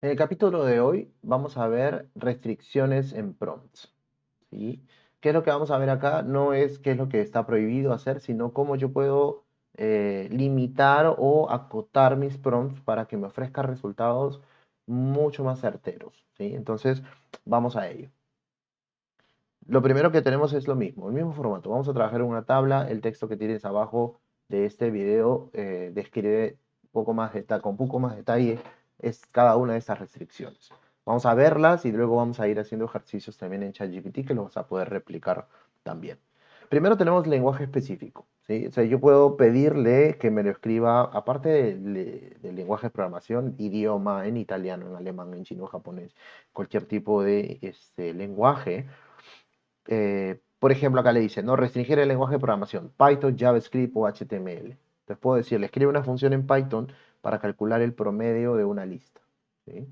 En el capítulo de hoy vamos a ver restricciones en prompts, ¿sí? ¿Qué es lo que vamos a ver acá? No es qué es lo que está prohibido hacer, sino cómo yo puedo limitar o acotar mis prompts para que me ofrezca resultados mucho más certeros, ¿sí? Entonces, vamos a ello. Lo primero que tenemos es lo mismo, el mismo formato. Vamos a trabajar en una tabla. El texto que tienes abajo de este video describe con un poco más detalle es cada una de estas restricciones. Vamos a verlas y luego vamos a ir haciendo ejercicios también en ChatGPT que los vas a poder replicar también. Primero tenemos lenguaje específico, ¿sí? O sea, yo puedo pedirle que me lo escriba, aparte del lenguaje de programación, idioma en italiano, en alemán, en chino, japonés, cualquier tipo de lenguaje. Por ejemplo, acá le dice, no restringir el lenguaje de programación, Python, JavaScript o HTML. Entonces puedo decirle, escribe una función en Python para calcular el promedio de una lista. ¿Sí?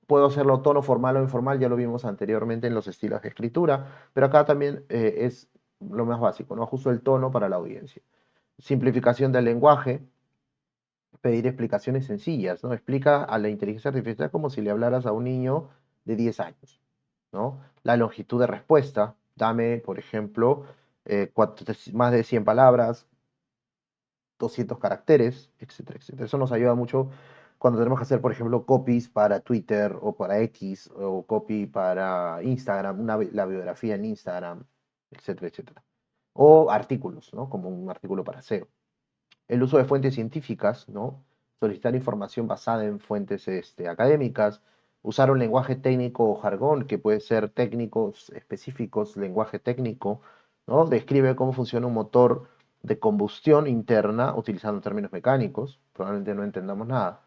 Puedo hacerlo tono formal o informal, ya lo vimos anteriormente en los estilos de escritura, pero acá también es lo más básico, ¿no? Ajusto el tono para la audiencia. Simplificación del lenguaje, pedir explicaciones sencillas, ¿no? Explica a la inteligencia artificial como si le hablaras a un niño de 10 años, ¿no? La longitud de respuesta, dame, por ejemplo, más de 100 palabras, 200 caracteres, etcétera, etcétera. Eso nos ayuda mucho cuando tenemos que hacer, por ejemplo, copies para Twitter o para X o copy para Instagram, la biografía en Instagram, etcétera, etcétera. O artículos, ¿no? Como un artículo para SEO. El uso de fuentes científicas, ¿no? Solicitar información basada en fuentes académicas, usar un lenguaje técnico o jargón, que puede ser técnicos específicos, lenguaje técnico, ¿no? Describe cómo funciona un motor de combustión interna utilizando términos mecánicos, probablemente no entendamos nada.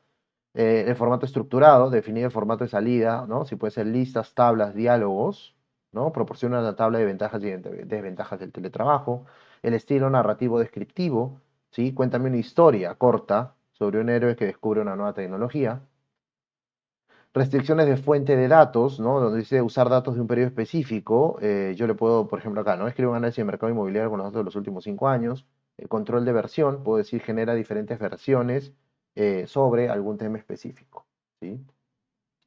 El formato estructurado, definir el formato de salida, ¿no? Si puede ser listas, tablas, diálogos, ¿no? Proporciona la tabla de ventajas y desventajas del teletrabajo. El estilo narrativo descriptivo, ¿sí? Cuéntame una historia corta sobre un héroe que descubre una nueva tecnología. Restricciones de fuente de datos, ¿no? Donde dice usar datos de un periodo específico. Yo le puedo, por ejemplo, acá, ¿no? Escribo un análisis de mercado inmobiliario con los datos de los últimos 5 años. El control de versión, puedo decir, genera diferentes versiones sobre algún tema específico, ¿sí?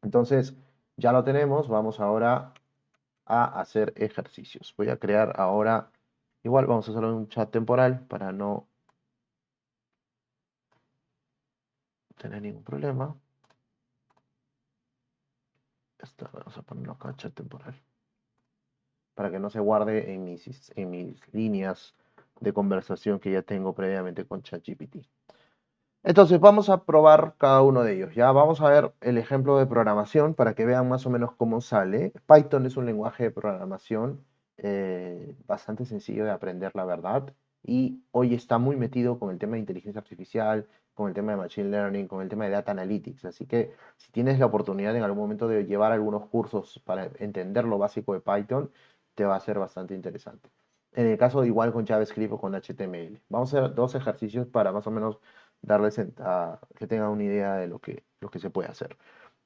Entonces, ya lo tenemos. Vamos ahora a hacer ejercicios. Voy a crear ahora, igual vamos a hacerlo en un chat temporal para no tener ningún problema. Esto vamos a ponerlo acá, chat temporal, para que no se guarde en mis líneas de conversación que ya tengo previamente con ChatGPT. Entonces vamos a probar cada uno de ellos. Ya vamos a ver el ejemplo de programación para que vean más o menos cómo sale. Python es un lenguaje de programación bastante sencillo de aprender, la verdad. Y hoy está muy metido con el tema de inteligencia artificial, con el tema de machine learning, con el tema de data analytics. Así que si tienes la oportunidad en algún momento de llevar algunos cursos para entender lo básico de Python, te va a ser bastante interesante. En el caso igual con JavaScript o con HTML. Vamos a hacer dos ejercicios para más o menos darles a que tengan una idea de lo que se puede hacer.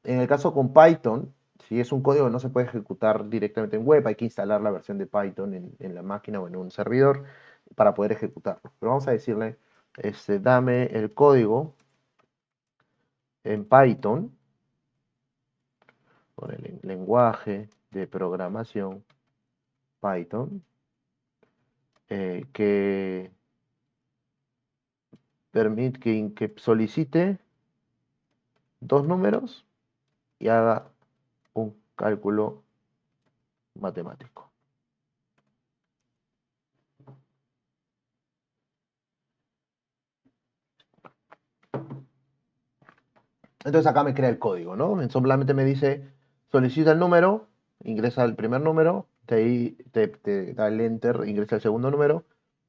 En el caso con Python, si es un código que no se puede ejecutar directamente en web, hay que instalar la versión de Python en la máquina o en un servidor para poder ejecutarlo. Pero vamos a decirle, dame el código en Python, con el lenguaje de programación Python, que permite que solicite dos números y haga un cálculo matemático. Entonces acá me crea el código, ¿no? Solamente me dice, solicita el número, ingresa el primer número, te da el enter, ingresa el segundo número,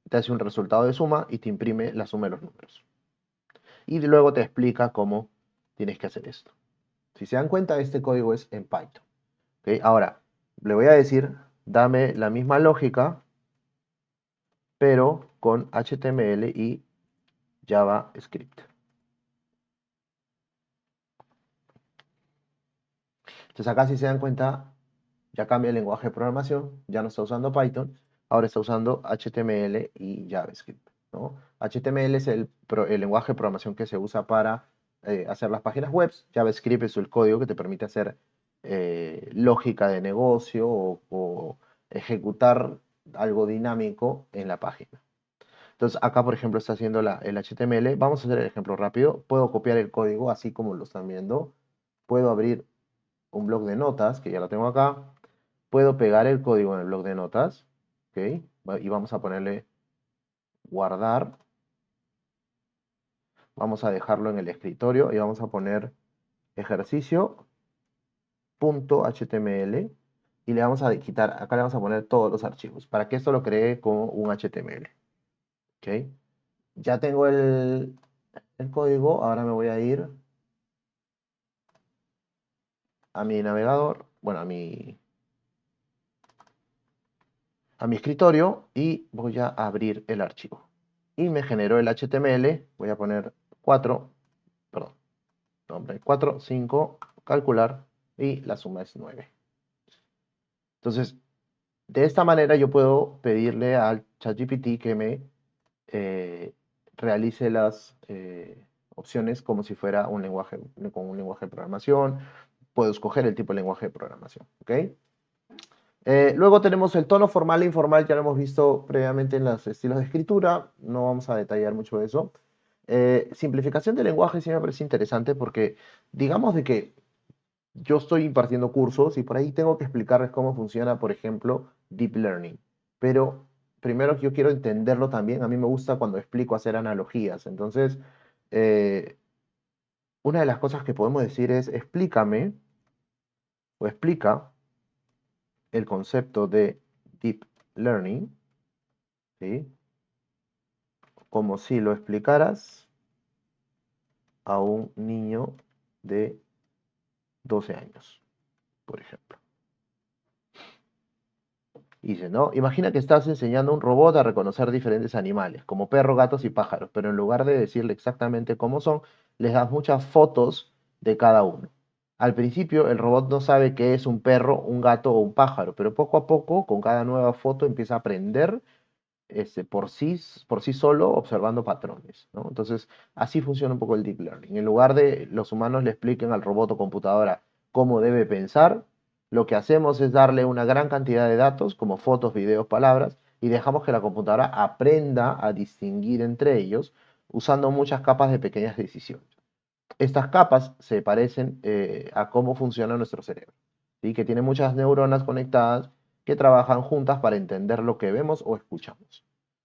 te hace un resultado de suma y te imprime la suma de los números. Y luego te explica cómo tienes que hacer esto. Si se dan cuenta, este código es en Python. ¿Okay? Ahora, le voy a decir, dame la misma lógica, pero con HTML y JavaScript. Entonces acá si se dan cuenta, ya cambia el lenguaje de programación, ya no está usando Python, ahora está usando HTML y JavaScript, ¿no? HTML es el lenguaje de programación que se usa para hacer las páginas web. JavaScript es el código que te permite hacer lógica de negocio o ejecutar algo dinámico en la página. Entonces acá, por ejemplo, está haciendo el HTML. Vamos a hacer el ejemplo rápido. Puedo copiar el código así como lo están viendo. Puedo abrir un bloc de notas, que ya lo tengo acá. Puedo pegar el código en el bloc de notas. ¿Ok? Y vamos a ponerle guardar. Vamos a dejarlo en el escritorio y vamos a poner ejercicio.html y le vamos a quitar, acá le vamos a poner todos los archivos, para que esto lo cree como un HTML. ¿Ok? Ya tengo el código, ahora me voy a ir a mi navegador, bueno, a mi escritorio y voy a abrir el archivo. Y me generó el HTML, voy a poner 4, perdón, nombre 4, 5, calcular y la suma es 9. Entonces, de esta manera yo puedo pedirle al ChatGPT que me eh, realice las opciones como si fuera un lenguaje, con un lenguaje de programación. Puedo escoger el tipo de lenguaje de programación. ¿Ok? Luego tenemos el tono formal e informal, ya lo hemos visto previamente en los estilos de escritura, no vamos a detallar mucho de eso. Simplificación de lenguaje sí me parece interesante porque digamos de que yo estoy impartiendo cursos y por ahí tengo que explicarles cómo funciona, por ejemplo, Deep Learning. Pero primero yo quiero entenderlo también. A mí me gusta cuando explico hacer analogías. Entonces, eh, una de las cosas que podemos decir es explícame o explica el concepto de Deep Learning, ¿sí? Como si lo explicaras a un niño de 12 años, por ejemplo. Y dice, ¿no? Imagina que estás enseñando a un robot a reconocer diferentes animales, como perros, gatos y pájaros, pero en lugar de decirle exactamente cómo son, les das muchas fotos de cada uno. Al principio, el robot no sabe qué es un perro, un gato o un pájaro, pero poco a poco, con cada nueva foto, empieza a aprender por sí solo, observando patrones, ¿no? Entonces, así funciona un poco el deep learning. En lugar de los humanos le expliquen al robot o computadora cómo debe pensar, lo que hacemos es darle una gran cantidad de datos, como fotos, videos, palabras, y dejamos que la computadora aprenda a distinguir entre ellos usando muchas capas de pequeñas decisiones. Estas capas se parecen a cómo funciona nuestro cerebro, ¿sí? Que tiene muchas neuronas conectadas que trabajan juntas para entender lo que vemos o escuchamos.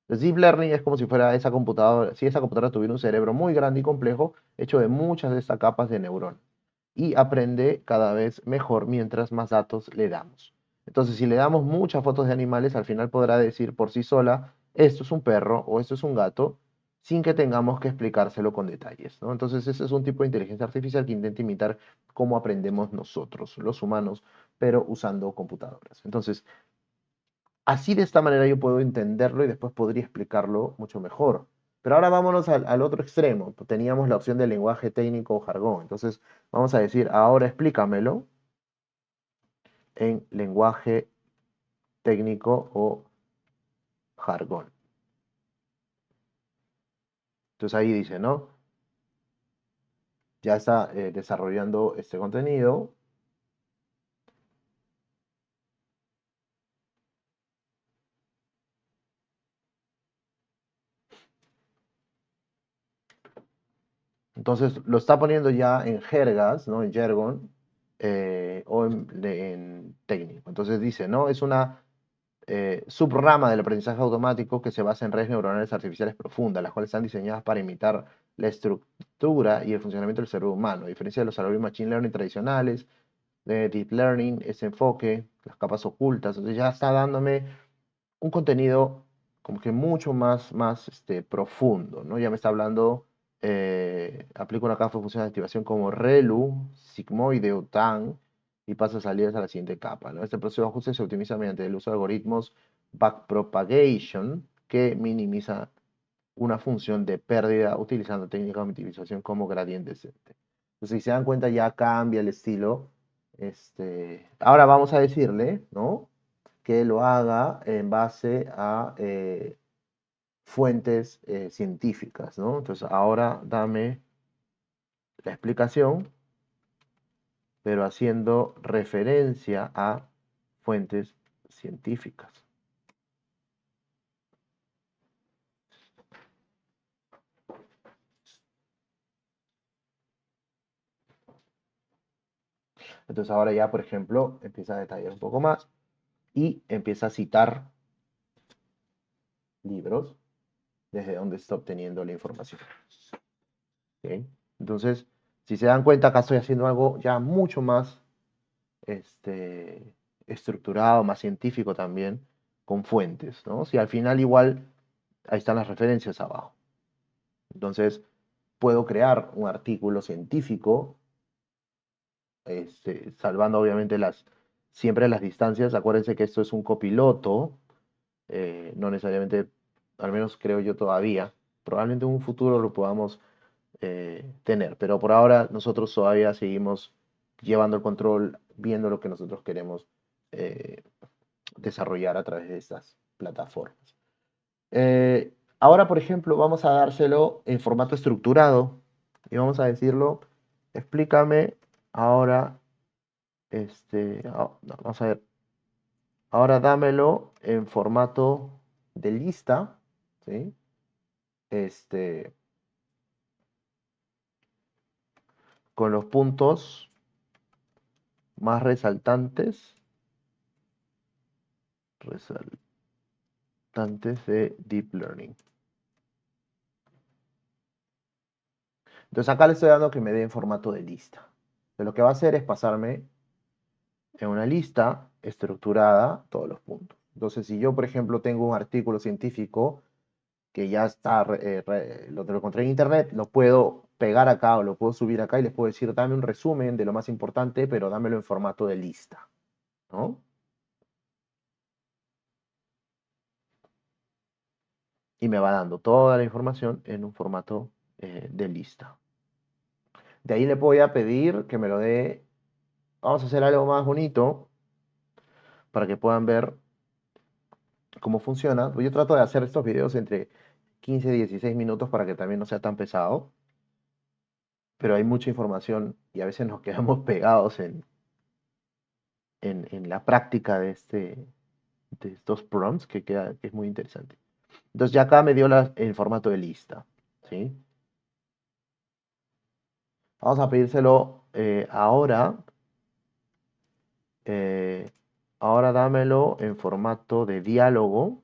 El Deep Learning es como si fuera esa computadora, si esa computadora tuviera un cerebro muy grande y complejo, hecho de muchas de estas capas de neuronas y aprende cada vez mejor mientras más datos le damos. Entonces, si le damos muchas fotos de animales, al final podrá decir por sí sola, esto es un perro o esto es un gato, sin que tengamos que explicárselo con detalles, ¿no? Entonces, ese es un tipo de inteligencia artificial que intenta imitar cómo aprendemos nosotros, los humanos, pero usando computadoras. Entonces, así de esta manera yo puedo entenderlo y después podría explicarlo mucho mejor. Pero ahora vámonos al otro extremo. Teníamos la opción de lenguaje técnico o jargón. Entonces vamos a decir, ahora explícamelo en lenguaje técnico o jargón. Entonces ahí dice, ¿no? Ya está desarrollando este contenido. Entonces lo está poniendo ya en jergas, ¿no? En jargón o en técnico. Entonces dice, ¿no? Es una subrama del aprendizaje automático que se basa en redes neuronales artificiales profundas, las cuales están diseñadas para imitar la estructura y el funcionamiento del cerebro humano. A diferencia de los algoritmos machine learning tradicionales, de deep learning, ese enfoque, las capas ocultas, entonces ya está dándome un contenido como que mucho más profundo, ¿no? Ya me está hablando, aplica una capa de función de activación como ReLU, sigmoide o TAN, y pasa salidas a la siguiente capa, ¿no? Este proceso de ajuste se optimiza mediante el uso de algoritmos backpropagation, que minimiza una función de pérdida utilizando técnicas de optimización como gradiente descendente. Entonces, si se dan cuenta, ya cambia el estilo. Ahora vamos a decirle, ¿no? Que lo haga en base a fuentes científicas, ¿no? Entonces, ahora dame la explicación, pero haciendo referencia a fuentes científicas. Entonces ahora ya, por ejemplo, empieza a detallar un poco más y empieza a citar libros desde donde está obteniendo la información. ¿Ok? Entonces, si se dan cuenta, acá estoy haciendo algo ya mucho más estructurado, más científico también, con fuentes, ¿no? Si al final igual, ahí están las referencias abajo. Entonces, puedo crear un artículo científico, salvando obviamente siempre las distancias. Acuérdense que esto es un copiloto, no necesariamente, al menos creo yo todavía, probablemente en un futuro lo podamos tener, pero por ahora nosotros todavía seguimos llevando el control, viendo lo que nosotros queremos eh, desarrollar a través de estas plataformas. Ahora, por ejemplo, vamos a dárselo en formato estructurado y vamos a decirlo, explícame ahora, no, vamos a ver, ahora dámelo en formato de lista, ¿sí? Con los puntos más resaltantes, de Deep Learning. Entonces acá le estoy dando que me dé en formato de lista. Pero lo que va a hacer es pasarme en una lista estructurada todos los puntos. Entonces, si yo, por ejemplo, tengo un artículo científico que ya está, lo encontré en internet, lo puedo pegar acá o lo puedo subir acá y les puedo decir, dame un resumen de lo más importante, pero dámelo en formato de lista, ¿no? Y me va dando toda la información en un formato de lista. De ahí le voy a pedir que me lo dé. Vamos a hacer algo más bonito para que puedan ver cómo funciona. Yo trato de hacer estos videos entre 15 y 16 minutos para que también no sea tan pesado, pero hay mucha información y a veces nos quedamos pegados en la práctica de estos prompts que es muy interesante. Entonces ya acá me dio el formato de lista, ¿sí? Vamos a pedírselo ahora. Ahora dámelo en formato de diálogo,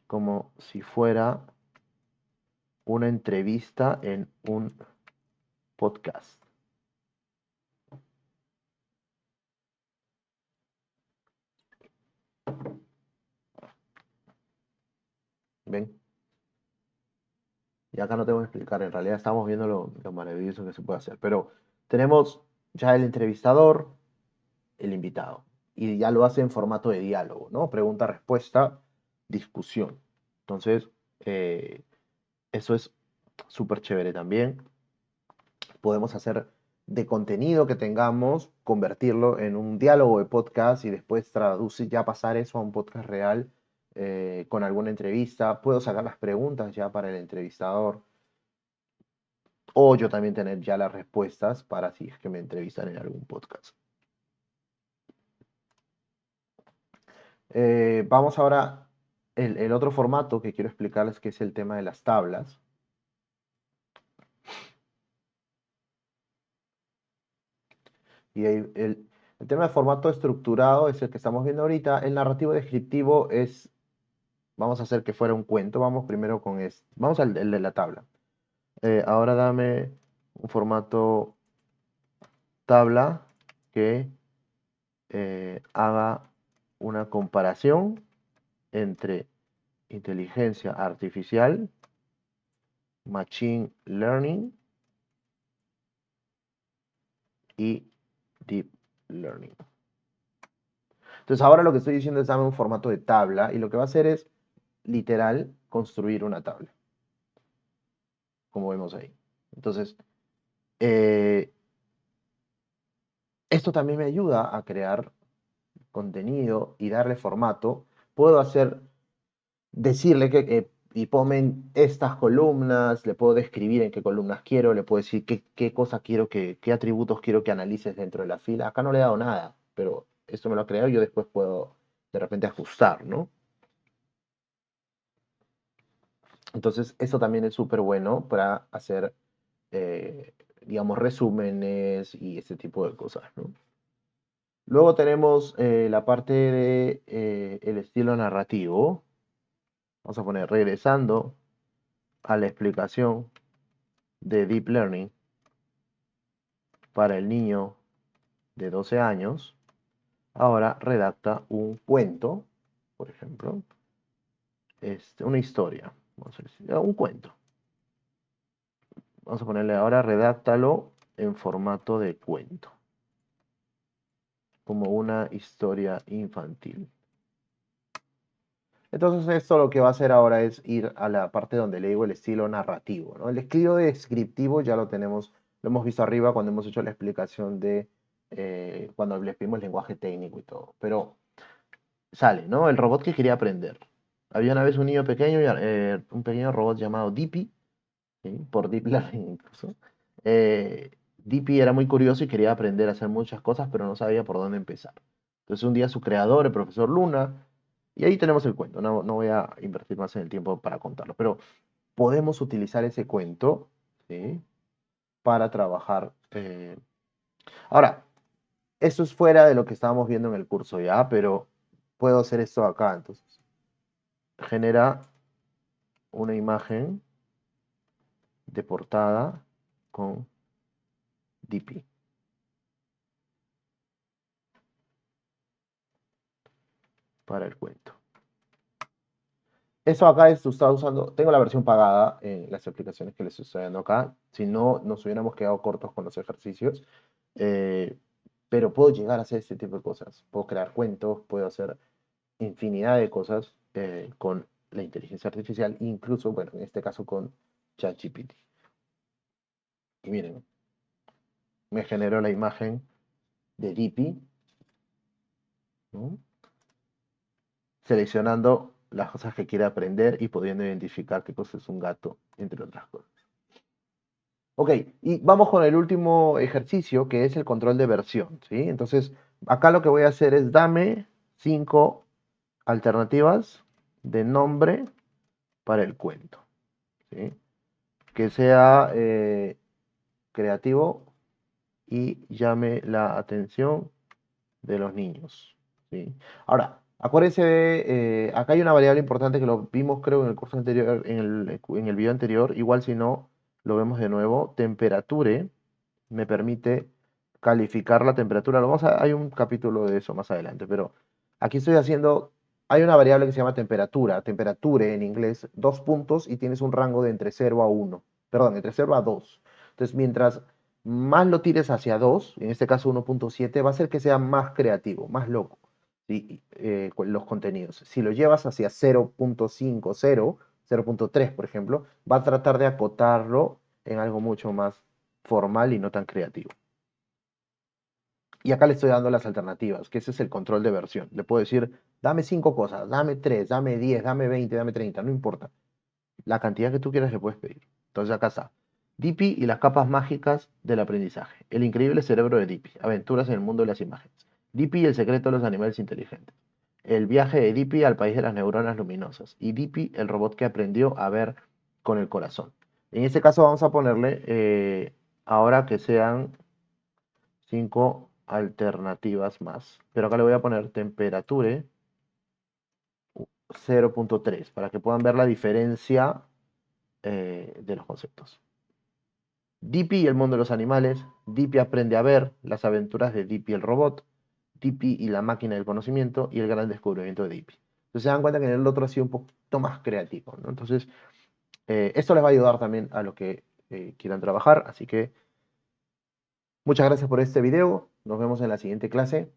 como si fuera una entrevista en un podcast. ¿Ven? Y acá no tengo que explicar, en realidad estamos viendo lo maravilloso que se puede hacer. Pero tenemos ya el entrevistador, el invitado. Y ya lo hace en formato de diálogo, ¿no? Pregunta, respuesta, discusión. Entonces, eso es súper chévere también. Podemos hacer de contenido que tengamos, convertirlo en un diálogo de podcast y después traducir, ya pasar eso a un podcast real con alguna entrevista. Puedo sacar las preguntas ya para el entrevistador o yo también tener ya las respuestas para si es que me entrevistan en algún podcast. Vamos ahora, el otro formato que quiero explicarles que es el tema de las tablas. Y el tema de formato estructurado es el que estamos viendo ahorita. El narrativo descriptivo es, vamos a hacer que fuera un cuento. Vamos primero con este. Vamos al el de la tabla. Ahora dame un formato tabla que haga una comparación entre inteligencia artificial, machine learning y deep learning. Entonces ahora lo que estoy diciendo es dame un formato de tabla y lo que va a hacer es literal construir una tabla, como vemos ahí. Entonces, eh, esto también me ayuda a crear contenido y darle formato. Puedo decirle que y ponme estas columnas, le puedo describir en qué columnas quiero, le puedo decir qué cosa quiero qué atributos quiero que analices dentro de la fila. Acá no le he dado nada, pero esto me lo ha creado y yo después puedo de repente ajustar, ¿no? Entonces, eso también es súper bueno para hacer, digamos, resúmenes y ese tipo de cosas, ¿no? Luego tenemos la parte de el estilo narrativo. Vamos a poner regresando a la explicación de Deep Learning para el niño de 12 años. Ahora redacta un cuento, por ejemplo, una historia, vamos a decir, un cuento. Vamos a ponerle ahora redáctalo en formato de cuento, como una historia infantil. Entonces esto lo que va a hacer ahora es ir a la parte donde le digo el estilo narrativo, ¿no? El estilo descriptivo ya lo tenemos, lo hemos visto arriba cuando hemos hecho la explicación de cuando le pedimos lenguaje técnico y todo. Pero sale, ¿no? El robot que quería aprender. Había una vez un niño pequeño, un pequeño robot llamado Dippy, ¿sí? Por Deep Learning incluso. Dippy era muy curioso y quería aprender a hacer muchas cosas, pero no sabía por dónde empezar. Entonces un día su creador, el profesor Luna, y ahí tenemos el cuento, no voy a invertir más en el tiempo para contarlo, pero podemos utilizar ese cuento, ¿sí? Para trabajar. Ahora, eso es fuera de lo que estábamos viendo en el curso ya, pero puedo hacer esto acá, entonces. Genera una imagen de portada con DP para el cuento. Eso acá está usando, tengo la versión pagada en las aplicaciones que les estoy dando acá, si no nos hubiéramos quedado cortos con los ejercicios, eh, pero puedo llegar a hacer este tipo de cosas, puedo crear cuentos, puedo hacer infinidad de cosas con la inteligencia artificial, incluso, bueno, en este caso con ChatGPT. Y miren, me generó la imagen de Dippy, ¿no? Seleccionando las cosas que quiere aprender y pudiendo identificar qué cosa es un gato, entre otras cosas. Ok, y vamos con el último ejercicio, que es el control de versión, ¿sí? Entonces, acá lo que voy a hacer es dame 5 alternativas de nombre para el cuento, ¿sí? Que sea creativo y llame la atención de los niños, ¿sí? Ahora, acuérdense de, acá hay una variable importante que lo vimos creo en el curso anterior, en el video anterior, igual si no, lo vemos de nuevo, temperature me permite calificar la temperatura. Hay un capítulo de eso más adelante, pero aquí estoy haciendo, hay una variable que se llama temperatura, temperature en inglés, 2 puntos y tienes un rango de entre 0 a 1, perdón, entre 0 a 2. Entonces, mientras más lo tires hacia 2, en este caso 1.7, va a hacer que sea más creativo, más loco, ¿sí? Con los contenidos. Si lo llevas hacia 0.5, 0.3, por ejemplo, va a tratar de acotarlo en algo mucho más formal y no tan creativo. Y acá le estoy dando las alternativas, que ese es el control de versión. Le puedo decir, dame 5 cosas, dame 3, dame 10, dame 20, dame 30, no importa. La cantidad que tú quieras le puedes pedir. Entonces acá está. Dippy y las capas mágicas del aprendizaje. El increíble cerebro de Dippy. Aventuras en el mundo de las imágenes. Dippy y el secreto de los animales inteligentes. El viaje de Dippy al país de las neuronas luminosas. Y Dippy, el robot que aprendió a ver con el corazón. En este caso vamos a ponerle, ahora que sean 5 alternativas más. Pero acá le voy a poner temperature 0.3 para que puedan ver la diferencia de los conceptos. Dippy y el mundo de los animales, Dippy aprende a ver, las aventuras de Dippy el robot, Dippy y la máquina del conocimiento y el gran descubrimiento de Dippy. Entonces se dan cuenta que en el otro ha sido un poquito más creativo, ¿no? Entonces, esto les va a ayudar también a los que quieran trabajar. Así que muchas gracias por este video. Nos vemos en la siguiente clase.